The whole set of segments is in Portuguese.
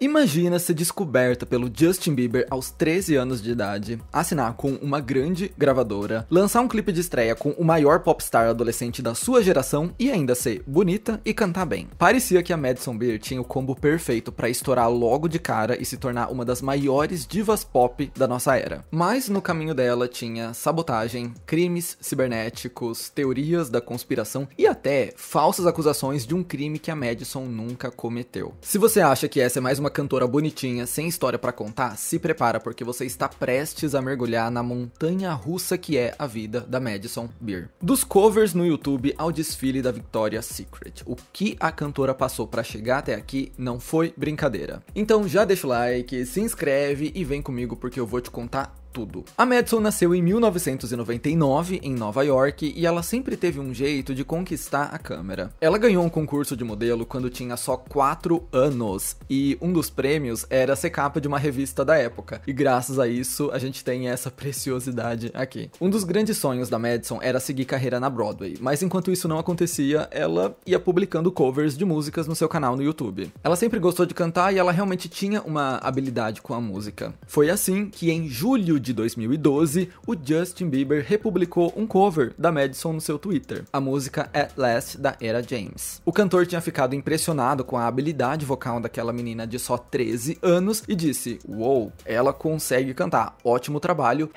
Imagina ser descoberta pelo Justin Bieber aos 13 anos de idade, assinar com uma grande gravadora, lançar um clipe de estreia com o maior popstar adolescente da sua geração e ainda ser bonita e cantar bem. Parecia que a Madison Beer tinha o combo perfeito pra estourar logo de cara e se tornar uma das maiores divas pop da nossa era. Mas no caminho dela tinha sabotagem, crimes cibernéticos, teorias da conspiração e até falsas acusações de um crime que a Madison nunca cometeu. Se você acha que essa é mais uma cantora bonitinha, sem história pra contar, se prepara porque você está prestes a mergulhar na montanha russa que é a vida da Madison Beer. Dos covers no YouTube ao desfile da Victoria's Secret, o que a cantora passou pra chegar até aqui não foi brincadeira. Então já deixa o like, se inscreve e vem comigo porque eu vou te contar tudo. A Madison nasceu em 1999 em Nova York e ela sempre teve um jeito de conquistar a câmera. Ela ganhou um concurso de modelo quando tinha só 4 anos e um dos prêmios era ser capa de uma revista da época. E graças a isso a gente tem essa preciosidade aqui. Um dos grandes sonhos da Madison era seguir carreira na Broadway, mas enquanto isso não acontecia, ela ia publicando covers de músicas no seu canal no YouTube. Ela sempre gostou de cantar e ela realmente tinha uma habilidade com a música. Foi assim que em julho de 2012, o Justin Bieber republicou um cover da Madison no seu Twitter, a música At Last da Etta James. O cantor tinha ficado impressionado com a habilidade vocal daquela menina de só 13 anos e disse: "Uou, ela consegue cantar, ótimo trabalho,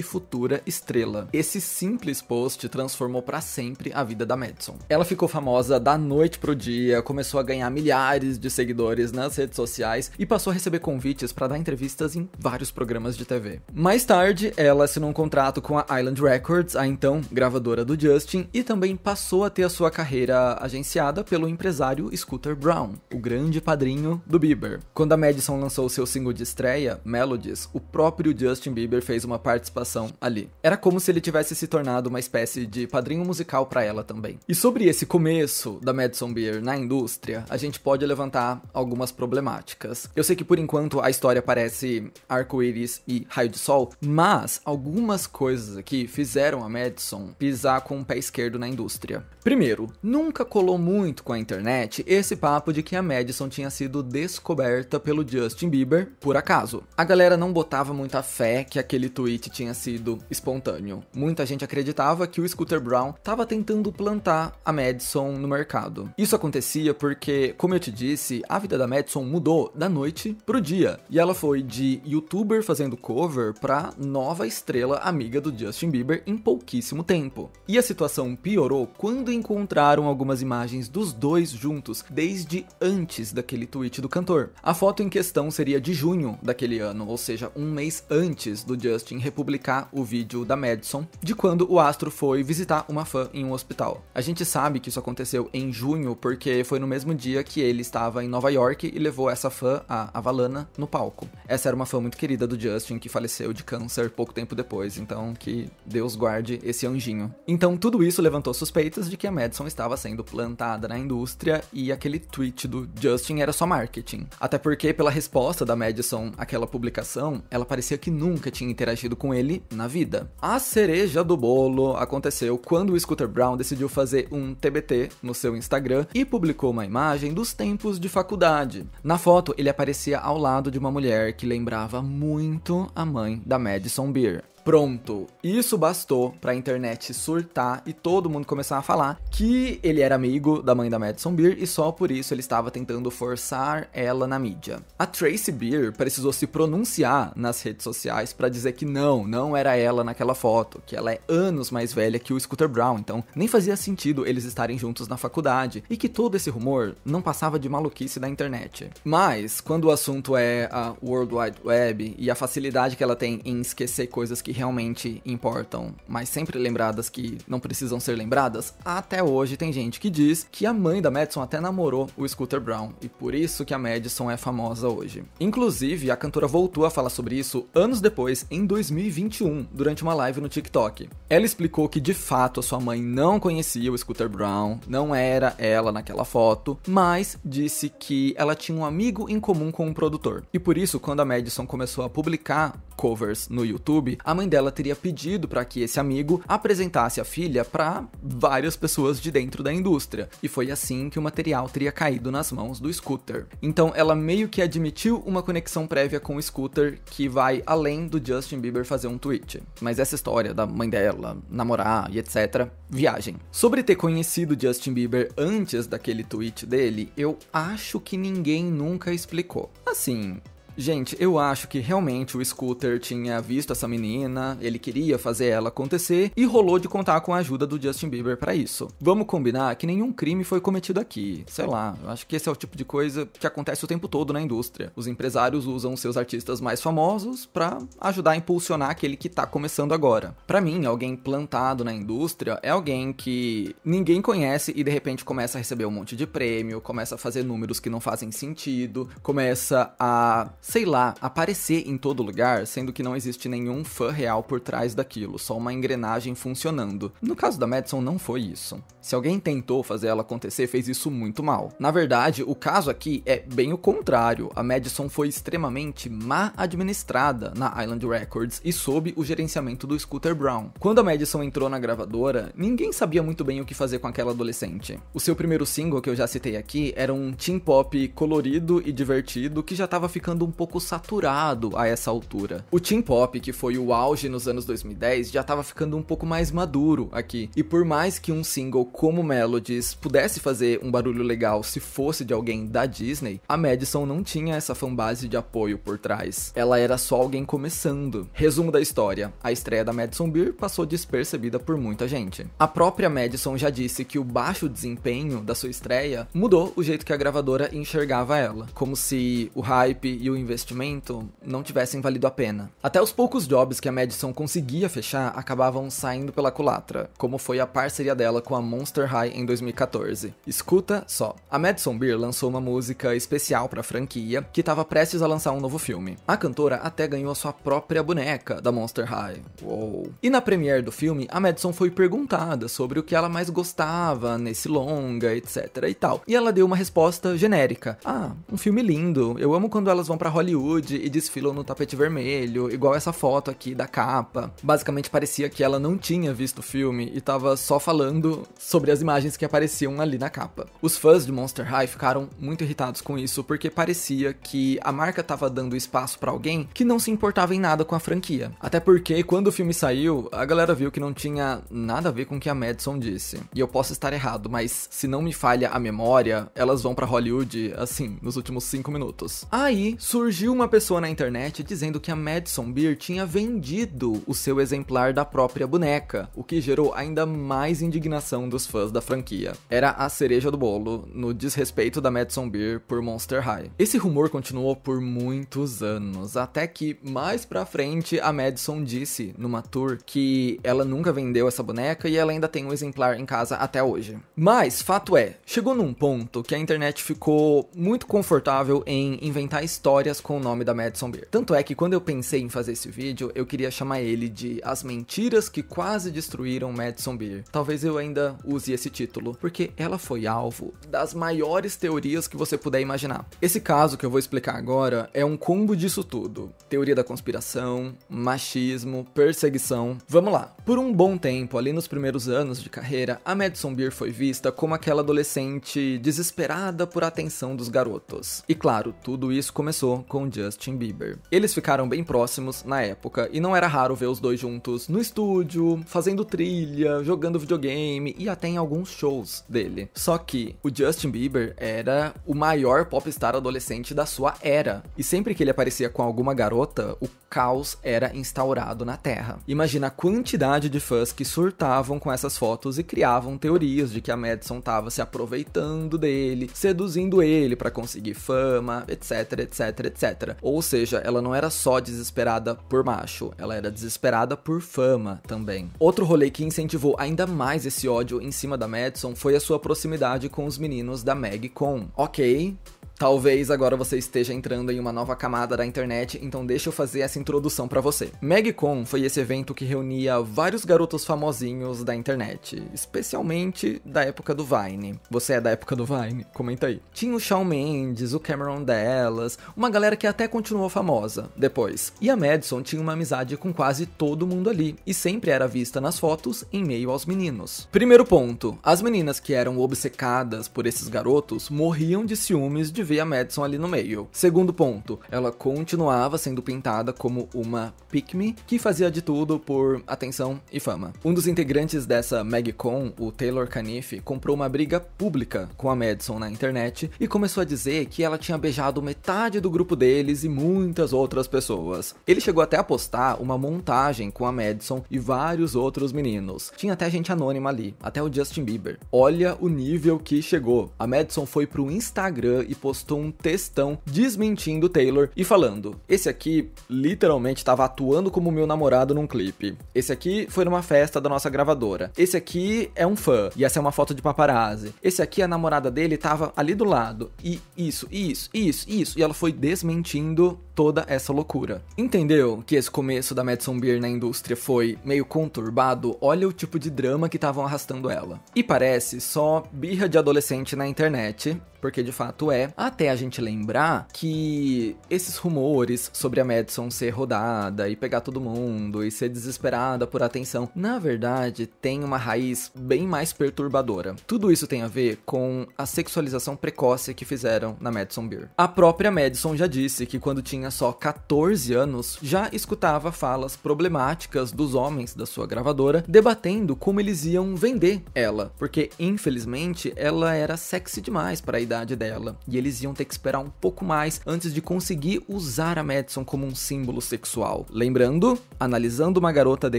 #futura estrela". Esse simples post transformou pra sempre a vida da Madison. Ela ficou famosa da noite pro dia, começou a ganhar milhares de seguidores nas redes sociais e passou a receber convites para dar entrevistas em vários programas de TV. Mais tarde, ela assinou um contrato com a Island Records, a então gravadora do Justin, e também passou a ter a sua carreira agenciada pelo empresário Scooter Braun, o grande padrinho do Bieber. Quando a Madison lançou seu single de estreia, Melodies, o próprio Justin Bieber fez uma participação ali. Era como se ele tivesse se tornado uma espécie de padrinho musical para ela também. E sobre esse começo da Madison Beer na indústria, a gente pode levantar algumas problemáticas. Eu sei que por enquanto a história parece arco-íris e raio de sol, mas algumas coisas aqui fizeram a Madison pisar com o pé esquerdo na indústria. Primeiro, nunca colou muito com a internet esse papo de que a Madison tinha sido descoberta pelo Justin Bieber por acaso. A galera não botava muita fé que aquele tweet tinha sido espontâneo. Muita gente acreditava que o Scooter Braun estava tentando plantar a Madison no mercado. Isso acontecia porque, como eu te disse, a vida da Madison mudou da noite pro dia, e ela foi de youtuber fazendo cover pra nova estrela amiga do Justin Bieber em pouquíssimo tempo. E a situação piorou quando encontraram algumas imagens dos dois juntos desde antes daquele tweet do cantor. A foto em questão seria de junho daquele ano, ou seja, um mês antes do Justin republicar o vídeo da Madison, de quando o astro foi visitar uma fã em um hospital. A gente sabe que isso aconteceu em junho porque foi no mesmo dia que ele estava em Nova York e levou essa fã, a Avalana, no palco. Essa era uma fã muito querida do Justin que faleceu de câncer pouco tempo depois, então que Deus guarde esse anjinho. Então tudo isso levantou suspeitas de que a Madison estava sendo plantada na indústria e aquele tweet do Justin era só marketing. Até porque pela resposta da Madison àquela publicação, ela parecia que nunca tinha interagido com ele na vida. A cereja do bolo aconteceu quando o Scooter Braun decidiu fazer um TBT no seu Instagram e publicou uma imagem dos tempos de faculdade. Na foto, ele aparecia ao lado de uma mulher que lembrava muito a mãe da Madison Beer. Pronto, isso bastou pra internet surtar e todo mundo começar a falar que ele era amigo da mãe da Madison Beer e só por isso ele estava tentando forçar ela na mídia. A Tracy Beer precisou se pronunciar nas redes sociais pra dizer que não era ela naquela foto, que ela é anos mais velha que o Scooter Braun, então nem fazia sentido eles estarem juntos na faculdade e que todo esse rumor não passava de maluquice da internet. Mas, quando o assunto é a World Wide Web e a facilidade que ela tem em esquecer coisas que realmente importam, mas sempre lembradas que não precisam ser lembradas, até hoje tem gente que diz que a mãe da Madison até namorou o Scooter Braun, e por isso que a Madison é famosa hoje. Inclusive, a cantora voltou a falar sobre isso anos depois, em 2021, durante uma live no TikTok. Ela explicou que de fato a sua mãe não conhecia o Scooter Braun, não era ela naquela foto, mas disse que ela tinha um amigo em comum com um produtor. E por isso, quando a Madison começou a publicar covers no YouTube, a mãe mãe dela teria pedido para que esse amigo apresentasse a filha para várias pessoas de dentro da indústria, e foi assim que o material teria caído nas mãos do Scooter. Então ela meio que admitiu uma conexão prévia com o Scooter que vai além do Justin Bieber fazer um tweet. Mas essa história da mãe dela, namorar e etc, viagem. Sobre ter conhecido Justin Bieber antes daquele tweet dele, eu acho que ninguém nunca explicou. Assim, gente, eu acho que realmente o Scooter tinha visto essa menina, ele queria fazer ela acontecer e rolou de contar com a ajuda do Justin Bieber pra isso. Vamos combinar que nenhum crime foi cometido aqui. Sei lá, eu acho que esse é o tipo de coisa que acontece o tempo todo na indústria. Os empresários usam seus artistas mais famosos pra ajudar a impulsionar aquele que tá começando agora. Pra mim, alguém plantado na indústria é alguém que ninguém conhece e de repente começa a receber um monte de prêmio, começa a fazer números que não fazem sentido, começa a, sei lá, aparecer em todo lugar, sendo que não existe nenhum fã real por trás daquilo, só uma engrenagem funcionando. No caso da Madison, não foi isso. Se alguém tentou fazer ela acontecer, fez isso muito mal. Na verdade, o caso aqui é bem o contrário. A Madison foi extremamente má administrada na Island Records e sob o gerenciamento do Scooter Braun. Quando a Madison entrou na gravadora, ninguém sabia muito bem o que fazer com aquela adolescente. O seu primeiro single, que eu já citei aqui, era um teen pop colorido e divertido que já estava ficando um pouco saturado a essa altura. O teen pop, que foi o auge nos anos 2010, já estava ficando um pouco mais maduro aqui. E por mais que um single como Melodies pudesse fazer um barulho legal se fosse de alguém da Disney, a Madison não tinha essa fanbase de apoio por trás. Ela era só alguém começando. Resumo da história: a estreia da Madison Beer passou despercebida por muita gente. A própria Madison já disse que o baixo desempenho da sua estreia mudou o jeito que a gravadora enxergava ela, como se o hype e o investimento não tivessem valido a pena. Até os poucos jobs que a Madison conseguia fechar acabavam saindo pela culatra, como foi a parceria dela com a Monster High em 2014. Escuta só. A Madison Beer lançou uma música especial para a franquia, que estava prestes a lançar um novo filme. A cantora até ganhou a sua própria boneca da Monster High. Uou. E na premiere do filme, a Madison foi perguntada sobre o que ela mais gostava nesse longa, etc e tal. E ela deu uma resposta genérica. Ah, um filme lindo. Eu amo quando elas vão pra Hollywood e desfilam no tapete vermelho, igual essa foto aqui da capa. Basicamente parecia que ela não tinha visto o filme e tava só falando sobre as imagens que apareciam ali na capa. Os fãs de Monster High ficaram muito irritados com isso, porque parecia que a marca tava dando espaço pra alguém que não se importava em nada com a franquia. Até porque quando o filme saiu, a galera viu que não tinha nada a ver com o que a Madison disse. E eu posso estar errado, mas se não me falha a memória, elas vão pra Hollywood, assim, nos últimos 5 minutos. Aí surgiu uma pessoa na internet dizendo que a Madison Beer tinha vendido o seu exemplar da própria boneca, o que gerou ainda mais indignação dos fãs da franquia. Era a cereja do bolo no desrespeito da Madison Beer por Monster High. Esse rumor continuou por muitos anos, até que mais pra frente a Madison disse numa tour que ela nunca vendeu essa boneca e ela ainda tem um exemplar em casa até hoje. Mas, fato é, chegou num ponto que a internet ficou muito confortável em inventar histórias com o nome da Madison Beer. Tanto é que quando eu pensei em fazer esse vídeo, eu queria chamar ele de As Mentiras que Quase Destruíram Madison Beer. Talvez eu ainda use esse título, porque ela foi alvo das maiores teorias que você puder imaginar. Esse caso que eu vou explicar agora é um combo disso tudo. Teoria da conspiração, machismo, perseguição. Vamos lá. Por um bom tempo, ali nos primeiros anos de carreira, a Madison Beer foi vista como aquela adolescente desesperada por atenção dos garotos. E claro, tudo isso começou com Justin Bieber. Eles ficaram bem próximos na época e não era raro ver os dois juntos no estúdio, fazendo trilha, jogando videogame e até em alguns shows dele. Só que o Justin Bieber era o maior popstar adolescente da sua era. E sempre que ele aparecia com alguma garota, o caos era instaurado na Terra. Imagina a quantidade de fãs que surtavam com essas fotos e criavam teorias de que a Madison estava se aproveitando dele, seduzindo ele para conseguir fama, etc, etc, etc. Ou seja, ela não era só desesperada por macho, ela era desesperada por fama também. Outro rolê que incentivou ainda mais esse ódio em cima da Madison foi a sua proximidade com os meninos da Magicom. Ok, Talvez agora você esteja entrando em uma nova camada da internet, então deixa eu fazer essa introdução pra você. MagCon foi esse evento que reunia vários garotos famosinhos da internet, especialmente da época do Vine. Você é da época do Vine? Comenta aí. Tinha o Shawn Mendes, o Cameron Dallas, uma galera que até continuou famosa depois. E a Madison tinha uma amizade com quase todo mundo ali, e sempre era vista nas fotos em meio aos meninos. Primeiro ponto, as meninas que eram obcecadas por esses garotos morriam de ciúmes de ver a Madison ali no meio. Segundo ponto, ela continuava sendo pintada como uma pick-me que fazia de tudo por atenção e fama. Um dos integrantes dessa MagCon, o Taylor Caniff, comprou uma briga pública com a Madison na internet e começou a dizer que ela tinha beijado metade do grupo deles e muitas outras pessoas. Ele chegou até a postar uma montagem com a Madison e vários outros meninos. Tinha até gente anônima ali, até o Justin Bieber. Olha o nível que chegou. A Madison foi pro Instagram e postou um textão desmentindo o Taylor e falando: esse aqui literalmente estava atuando como meu namorado num clipe. Esse aqui foi numa festa da nossa gravadora. Esse aqui é um fã. E essa é uma foto de paparazzi. Esse aqui, a namorada dele tava ali do lado. E isso. E ela foi desmentindo toda essa loucura. Entendeu que esse começo da Madison Beer na indústria foi meio conturbado? Olha o tipo de drama que estavam arrastando ela. E parece só birra de adolescente na internet, porque de fato é, até a gente lembrar que esses rumores sobre a Madison ser rodada e pegar todo mundo e ser desesperada por atenção, na verdade tem uma raiz bem mais perturbadora. Tudo isso tem a ver com a sexualização precoce que fizeram na Madison Beer. A própria Madison já disse que quando tinha só 14 anos, já escutava falas problemáticas dos homens da sua gravadora, debatendo como eles iam vender ela, porque infelizmente ela era sexy demais para a idade dela, e eles iam ter que esperar um pouco mais antes de conseguir usar a Madison como um símbolo sexual. Lembrando, analisando uma garota de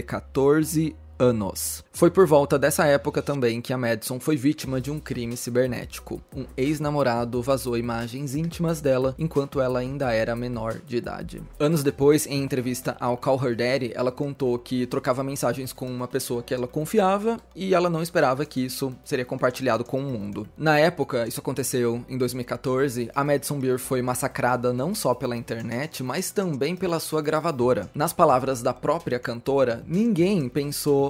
14 anos. Foi por volta dessa época também que a Madison foi vítima de um crime cibernético. Um ex-namorado vazou imagens íntimas dela enquanto ela ainda era menor de idade. Anos depois, em entrevista ao Call Her Daddy, ela contou que trocava mensagens com uma pessoa que ela confiava e ela não esperava que isso seria compartilhado com o mundo. Na época, isso aconteceu em 2014, a Madison Beer foi massacrada não só pela internet, mas também pela sua gravadora. Nas palavras da própria cantora, ninguém pensou: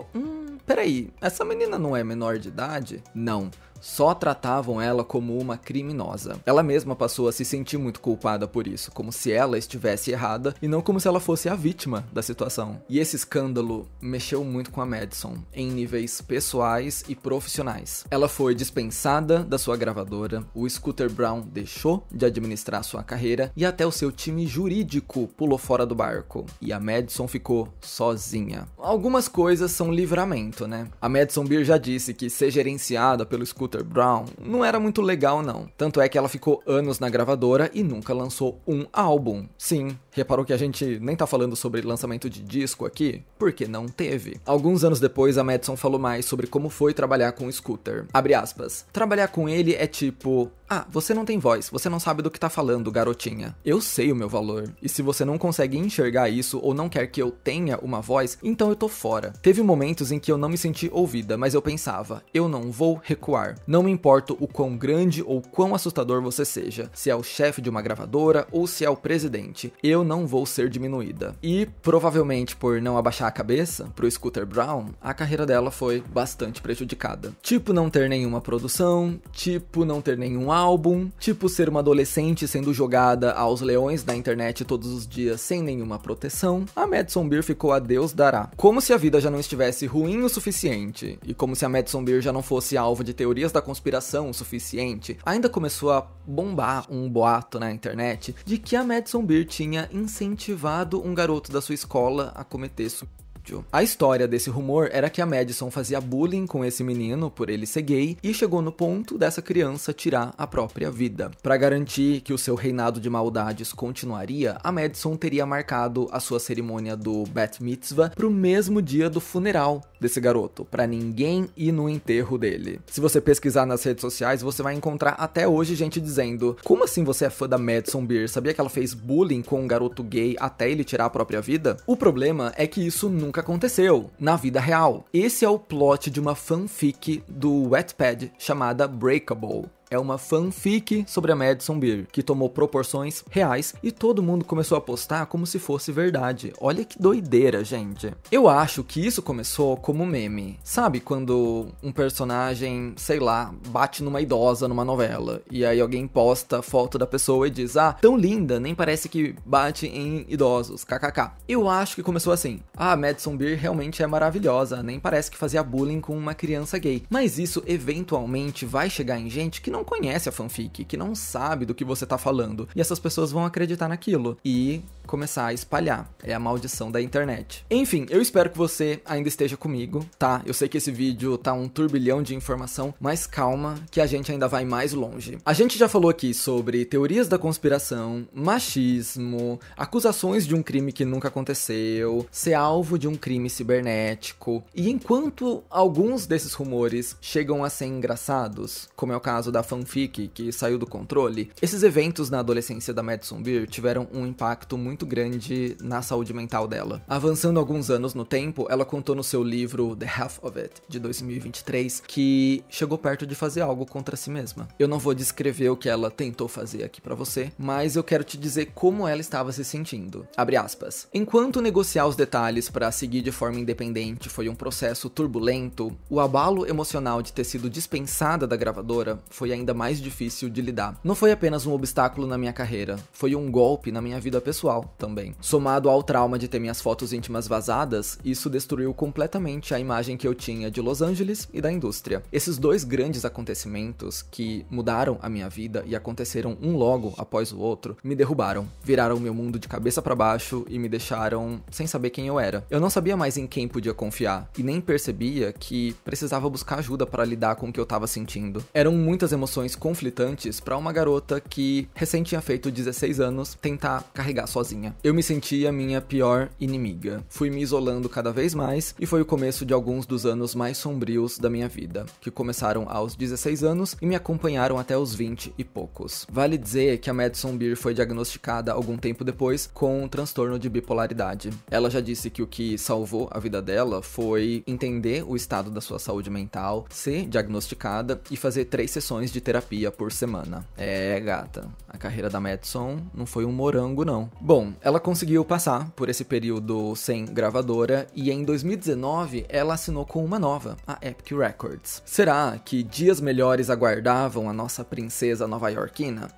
peraí, essa menina não é menor de idade? Não. Só tratavam ela como uma criminosa. Ela mesma passou a se sentir muito culpada por isso, como se ela estivesse errada e não como se ela fosse a vítima da situação. E esse escândalo mexeu muito com a Madison, em níveis pessoais e profissionais. Ela foi dispensada da sua gravadora, o Scooter Braun deixou de administrar sua carreira e até o seu time jurídico pulou fora do barco. E a Madison ficou sozinha. Algumas coisas são livramento, né? A Madison Beer já disse que ser gerenciada pelo Scooter Braun não era muito legal não. Tanto é que ela ficou anos na gravadora e nunca lançou um álbum. Sim, reparou que a gente nem tá falando sobre lançamento de disco aqui? Porque não teve. Alguns anos depois, a Madison falou mais sobre como foi trabalhar com o Scooter. Abre aspas. Trabalhar com ele é tipo: você não tem voz, você não sabe do que tá falando, garotinha. Eu sei o meu valor, e se você não consegue enxergar isso ou não quer que eu tenha uma voz, então eu tô fora. Teve momentos em que eu não me senti ouvida, mas eu pensava: eu não vou recuar. Não me importo o quão grande ou quão assustador você seja, se é o chefe de uma gravadora ou se é o presidente, eu não vou ser diminuída. E, provavelmente por não abaixar a cabeça pro Scooter Braun, a carreira dela foi bastante prejudicada. Tipo não ter nenhuma produção, tipo não ter nenhum álbum, tipo ser uma adolescente sendo jogada aos leões da internet todos os dias sem nenhuma proteção. A Madison Beer ficou a Deus dará. Como se a vida já não estivesse ruim o suficiente, e como se a Madison Beer já não fosse alvo de teorias da conspiração o suficiente, ainda começou a bombar um boato na internet de que a Madison Beer tinha incentivado um garoto da sua escola a cometer suicídio. A história desse rumor era que a Madison fazia bullying com esse menino por ele ser gay e chegou no ponto dessa criança tirar a própria vida. Para garantir que o seu reinado de maldades continuaria, a Madison teria marcado a sua cerimônia do Bat Mitzvah pro mesmo dia do funeral desse garoto, para ninguém ir no enterro dele. Se você pesquisar nas redes sociais, você vai encontrar até hoje gente dizendo: como assim você é fã da Madison Beer? Sabia que ela fez bullying com um garoto gay até ele tirar a própria vida? O problema é que isso nunca aconteceu na vida real. Esse é o plot de uma fanfic do Wattpad chamada Breakable. É uma fanfic sobre a Madison Beer, que tomou proporções reais e todo mundo começou a postar como se fosse verdade. Olha que doideira, gente. Eu acho que isso começou como meme. Sabe quando um personagem, sei lá, bate numa idosa numa novela e aí alguém posta foto da pessoa e diz: ah, tão linda, nem parece que bate em idosos, kkk. Eu acho que começou assim: ah, Madison Beer realmente é maravilhosa, nem parece que fazia bullying com uma criança gay. Mas isso eventualmente vai chegar em gente que não conhece a fanfic, que não sabe do que você tá falando, e essas pessoas vão acreditar naquilo e começar a espalhar. É a maldição da internet. Enfim, eu espero que você ainda esteja comigo, tá? Eu sei que esse vídeo tá um turbilhão de informação, mas calma que a gente ainda vai mais longe. A gente já falou aqui sobre teorias da conspiração, machismo, acusações de um crime que nunca aconteceu, ser alvo de um crime cibernético, e enquanto alguns desses rumores chegam a ser engraçados, como é o caso da fanfic que saiu do controle, esses eventos na adolescência da Madison Beer tiveram um impacto muito grande na saúde mental dela. Avançando alguns anos no tempo, ela contou no seu livro The Half of It, de 2023, que chegou perto de fazer algo contra si mesma. Eu não vou descrever o que ela tentou fazer aqui pra você, mas eu quero te dizer como ela estava se sentindo. Abre aspas. Enquanto negociar os detalhes para seguir de forma independente foi um processo turbulento, o abalo emocional de ter sido dispensada da gravadora foi ainda mais difícil de lidar. Não foi apenas um obstáculo na minha carreira, foi um golpe na minha vida pessoal também. Somado ao trauma de ter minhas fotos íntimas vazadas, isso destruiu completamente a imagem que eu tinha de Los Angeles e da indústria. Esses dois grandes acontecimentos que mudaram a minha vida e aconteceram um logo após o outro, me derrubaram, viraram meu mundo de cabeça para baixo e me deixaram sem saber quem eu era. Eu não sabia mais em quem podia confiar e nem percebia que precisava buscar ajuda para lidar com o que eu tava sentindo. Eram muitas emoções conflitantes para uma garota que recém tinha feito 16 anos tentar carregar sozinha. Eu me sentia minha pior inimiga. Fui me isolando cada vez mais e foi o começo de alguns dos anos mais sombrios da minha vida, que começaram aos 16 anos e me acompanharam até os 20 e poucos. Vale dizer que a Madison Beer foi diagnosticada algum tempo depois com um transtorno de bipolaridade. Ela já disse que o que salvou a vida dela foi entender o estado da sua saúde mental, ser diagnosticada e fazer 3 sessões de terapia por semana. É, gata, a carreira da Madison não foi um morango, não. Bom, ela conseguiu passar por esse período sem gravadora e em 2019 ela assinou com uma nova, a Epic Records. Será que dias melhores aguardavam a nossa princesa nova-iorquina?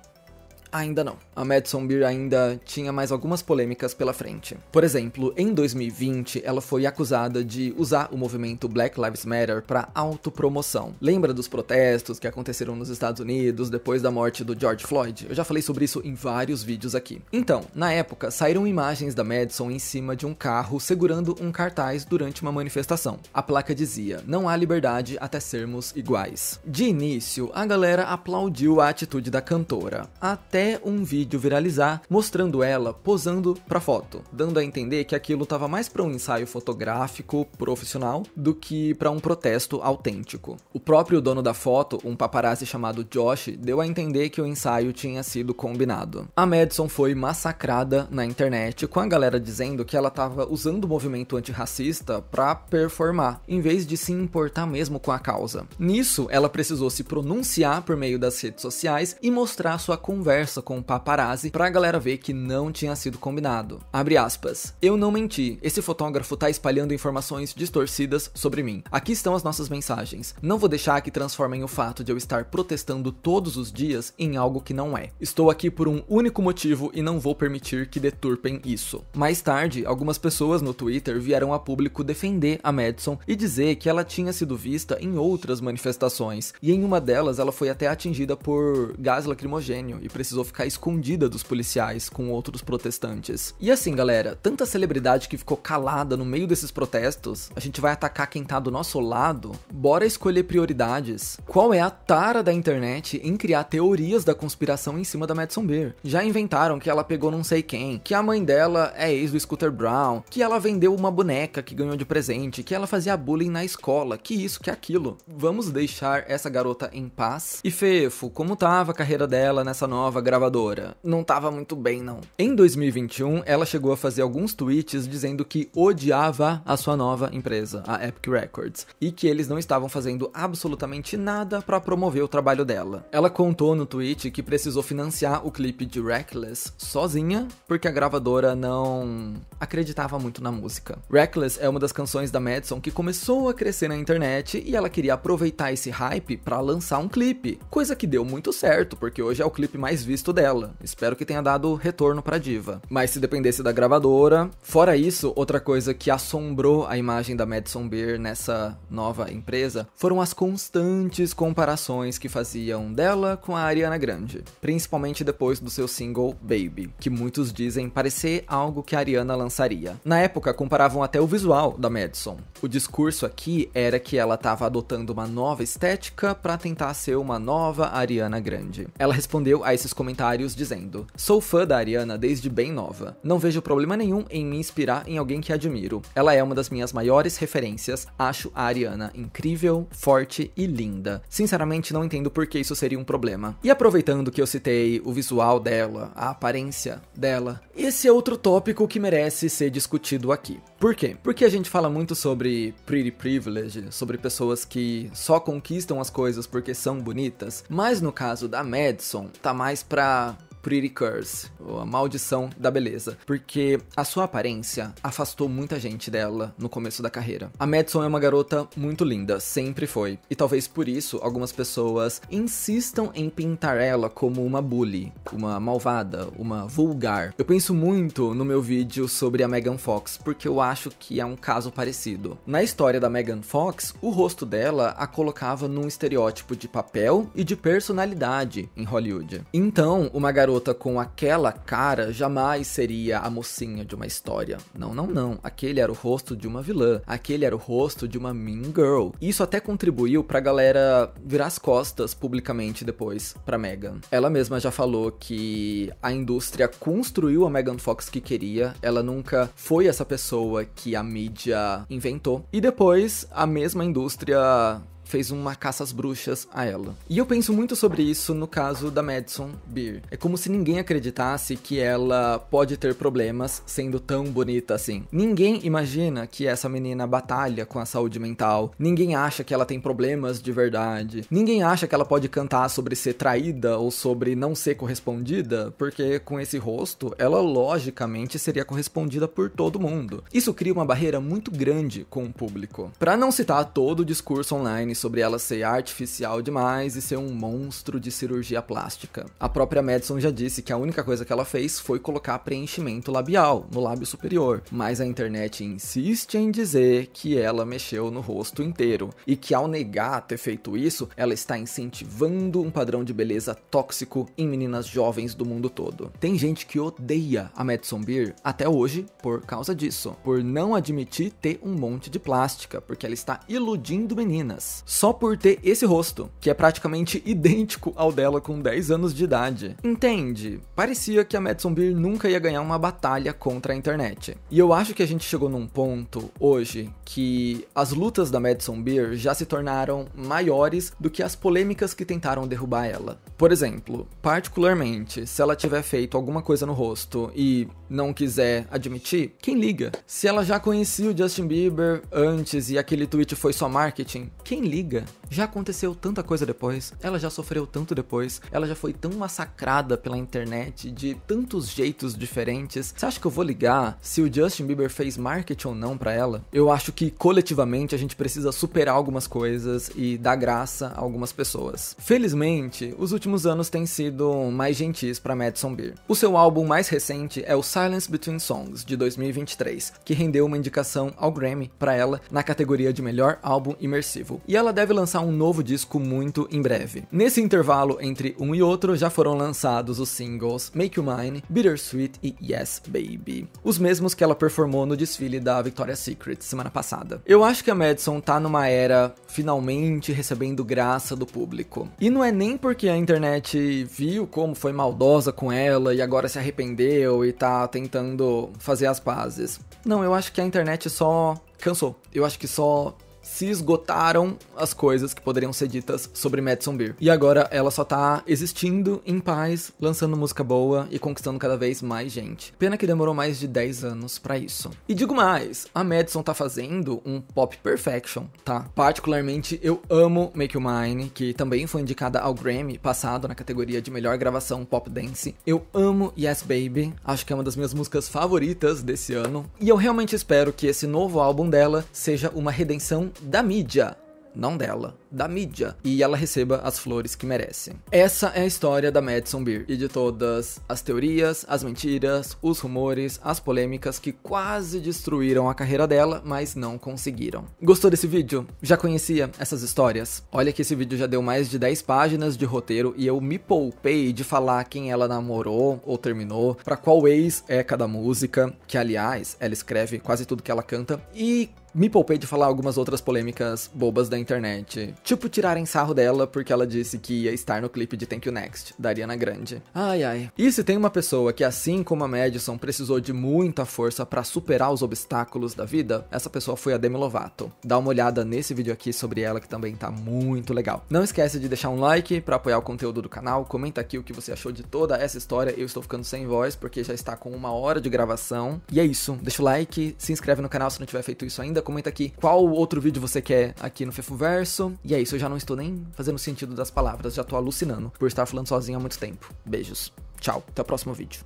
Ainda não. A Madison Beer ainda tinha mais algumas polêmicas pela frente. Por exemplo, em 2020, ela foi acusada de usar o movimento Black Lives Matter para autopromoção. Lembra dos protestos que aconteceram nos Estados Unidos depois da morte do George Floyd? Eu já falei sobre isso em vários vídeos aqui. Então, na época, saíram imagens da Madison em cima de um carro segurando um cartaz durante uma manifestação. A placa dizia: "Não há liberdade até sermos iguais". De início, a galera aplaudiu a atitude da cantora, até um vídeo viralizar mostrando ela posando pra foto, dando a entender que aquilo tava mais pra um ensaio fotográfico profissional do que pra um protesto autêntico. O próprio dono da foto, um paparazzi chamado Josh, deu a entender que o ensaio tinha sido combinado. A Madison foi massacrada na internet, com a galera dizendo que ela tava usando o movimento antirracista pra performar, em vez de se importar mesmo com a causa. Nisso, ela precisou se pronunciar por meio das redes sociais e mostrar sua conversa com o paparazzi pra galera ver que não tinha sido combinado. Abre aspas. "Eu não menti. Esse fotógrafo tá espalhando informações distorcidas sobre mim. Aqui estão as nossas mensagens. Não vou deixar que transformem o fato de eu estar protestando todos os dias em algo que não é. Estou aqui por um único motivo e não vou permitir que deturpem isso." Mais tarde, algumas pessoas no Twitter vieram a público defender a Madison e dizer que ela tinha sido vista em outras manifestações, e em uma delas ela foi até atingida por gás lacrimogênio e precisou ficar escondida dos policiais com outros protestantes. E assim, galera, tanta celebridade que ficou calada no meio desses protestos, a gente vai atacar quem tá do nosso lado? Bora escolher prioridades. Qual é a tara da internet em criar teorias da conspiração em cima da Madison Beer? Já inventaram que ela pegou não sei quem, que a mãe dela é ex do Scooter Brown, que ela vendeu uma boneca que ganhou de presente, que ela fazia bullying na escola, que isso, que aquilo. Vamos deixar essa garota em paz? E Fefo, como tava a carreira dela nessa nova gravadora. Não tava muito bem, não. Em 2021, ela chegou a fazer alguns tweets dizendo que odiava a sua nova empresa, a Epic Records, e que eles não estavam fazendo absolutamente nada para promover o trabalho dela. Ela contou no tweet que precisou financiar o clipe de Reckless sozinha, porque a gravadora não acreditava muito na música. Reckless é uma das canções da Madison que começou a crescer na internet e ela queria aproveitar esse hype para lançar um clipe, coisa que deu muito certo, porque hoje é o clipe mais visto dela. Espero que tenha dado retorno pra diva. Mas se dependesse da gravadora... Fora isso, outra coisa que assombrou a imagem da Madison Beer nessa nova empresa foram as constantes comparações que faziam dela com a Ariana Grande, principalmente depois do seu single Baby, que muitos dizem parecer algo que a Ariana lançaria. Na época, comparavam até o visual da Madison. O discurso aqui era que ela estava adotando uma nova estética para tentar ser uma nova Ariana Grande. Ela respondeu a esses comentários dizendo: "Sou fã da Ariana desde bem nova. Não vejo problema nenhum em me inspirar em alguém que admiro. Ela é uma das minhas maiores referências. Acho a Ariana incrível, forte e linda. Sinceramente, não entendo por que isso seria um problema." E aproveitando que eu citei o visual dela, a aparência dela, esse é outro tópico que merece ser discutido aqui. Por quê? Porque a gente fala muito sobre pretty privilege, sobre pessoas que só conquistam as coisas porque são bonitas, mas no caso da Madison, tá mais pra Pretty Curse, ou a maldição da beleza, porque a sua aparência afastou muita gente dela no começo da carreira. A Madison é uma garota muito linda, sempre foi, e talvez por isso algumas pessoas insistam em pintar ela como uma bully, uma malvada, uma vulgar. Eu penso muito no meu vídeo sobre a Megan Fox, porque eu acho que é um caso parecido. Na história da Megan Fox, o rosto dela a colocava num estereótipo de papel e de personalidade em Hollywood. Então, uma garota com aquela cara jamais seria a mocinha de uma história. Não, não, não. Aquele era o rosto de uma vilã. Aquele era o rosto de uma mean girl. Isso até contribuiu pra galera virar as costas publicamente depois pra Megan. Ela mesma já falou que a indústria construiu a Megan Fox que queria. Ela nunca foi essa pessoa que a mídia inventou. E depois, a mesma indústria fez uma caça às bruxas a ela. E eu penso muito sobre isso no caso da Madison Beer. É como se ninguém acreditasse que ela pode ter problemas sendo tão bonita assim. Ninguém imagina que essa menina batalha com a saúde mental. Ninguém acha que ela tem problemas de verdade. Ninguém acha que ela pode cantar sobre ser traída ou sobre não ser correspondida, porque com esse rosto, ela logicamente seria correspondida por todo mundo. Isso cria uma barreira muito grande com o público. Pra não citar todo o discurso online sobre ela ser artificial demais e ser um monstro de cirurgia plástica. A própria Madison já disse que a única coisa que ela fez foi colocar preenchimento labial no lábio superior, mas a internet insiste em dizer que ela mexeu no rosto inteiro e que ao negar ter feito isso, ela está incentivando um padrão de beleza tóxico em meninas jovens do mundo todo. Tem gente que odeia a Madison Beer até hoje por causa disso, por não admitir ter um monte de plástica, porque ela está iludindo meninas. Só por ter esse rosto, que é praticamente idêntico ao dela com 10 anos de idade. Entende? Parecia que a Madison Beer nunca ia ganhar uma batalha contra a internet. E eu acho que a gente chegou num ponto, hoje, que as lutas da Madison Beer já se tornaram maiores do que as polêmicas que tentaram derrubar ela. Por exemplo, particularmente, se ela tiver feito alguma coisa no rosto e não quiser admitir, quem liga? Se ela já conhecia o Justin Bieber antes e aquele tweet foi só marketing, quem liga? Já aconteceu tanta coisa depois, ela já sofreu tanto depois, ela já foi tão massacrada pela internet de tantos jeitos diferentes. Você acha que eu vou ligar se o Justin Bieber fez marketing ou não pra ela? Eu acho que coletivamente a gente precisa superar algumas coisas e dar graça a algumas pessoas. Felizmente, os últimos anos têm sido mais gentis pra Madison Beer. O seu álbum mais recente é o Silence Between Songs, de 2023, que rendeu uma indicação ao Grammy pra ela na categoria de melhor álbum imersivo. E ela deve lançar um novo disco muito em breve. Nesse intervalo entre um e outro já foram lançados os singles Make You Mine, Bittersweet e Yes Baby, os mesmos que ela performou no desfile da Victoria's Secret semana passada. Eu acho que a Madison tá numa era finalmente recebendo graça do público. E não é nem porque a internet viu como foi maldosa com ela e agora se arrependeu e tá tentando fazer as pazes. Não, eu acho que a internet só cansou. Eu acho que só se esgotaram as coisas que poderiam ser ditas sobre Madison Beer. E agora ela só tá existindo em paz, lançando música boa e conquistando cada vez mais gente. Pena que demorou mais de 10 anos pra isso. E digo mais, a Madison tá fazendo um pop perfection, tá? Particularmente eu amo Make You Mine, que também foi indicada ao Grammy passado na categoria de melhor gravação pop dance. Eu amo Yes Baby, acho que é uma das minhas músicas favoritas desse ano. E eu realmente espero que esse novo álbum dela seja uma redenção da mídia. Não dela, da mídia, e ela receba as flores que merece. Essa é a história da Madison Beer e de todas as teorias, as mentiras, os rumores, as polêmicas que quase destruíram a carreira dela, mas não conseguiram. Gostou desse vídeo? Já conhecia essas histórias? Olha que esse vídeo já deu mais de 10 páginas de roteiro e eu me poupei de falar quem ela namorou ou terminou, pra qual ex é cada música, que aliás, ela escreve quase tudo que ela canta, e me poupei de falar algumas outras polêmicas bobas da internet. Tipo, tirarem sarro dela porque ela disse que ia estar no clipe de Thank You Next, da Ariana Grande. Ai, ai. E se tem uma pessoa que, assim como a Madison, precisou de muita força pra superar os obstáculos da vida, essa pessoa foi a Demi Lovato. Dá uma olhada nesse vídeo aqui sobre ela, que também tá muito legal. Não esquece de deixar um like pra apoiar o conteúdo do canal. Comenta aqui o que você achou de toda essa história. Eu estou ficando sem voz porque já está com 1 hora de gravação. E é isso. Deixa o like, se inscreve no canal se não tiver feito isso ainda. Comenta aqui qual outro vídeo você quer aqui no Fefuverso. E é isso, eu já não estou nem fazendo sentido das palavras, já tô alucinando por estar falando sozinho há muito tempo. Beijos, tchau, até o próximo vídeo.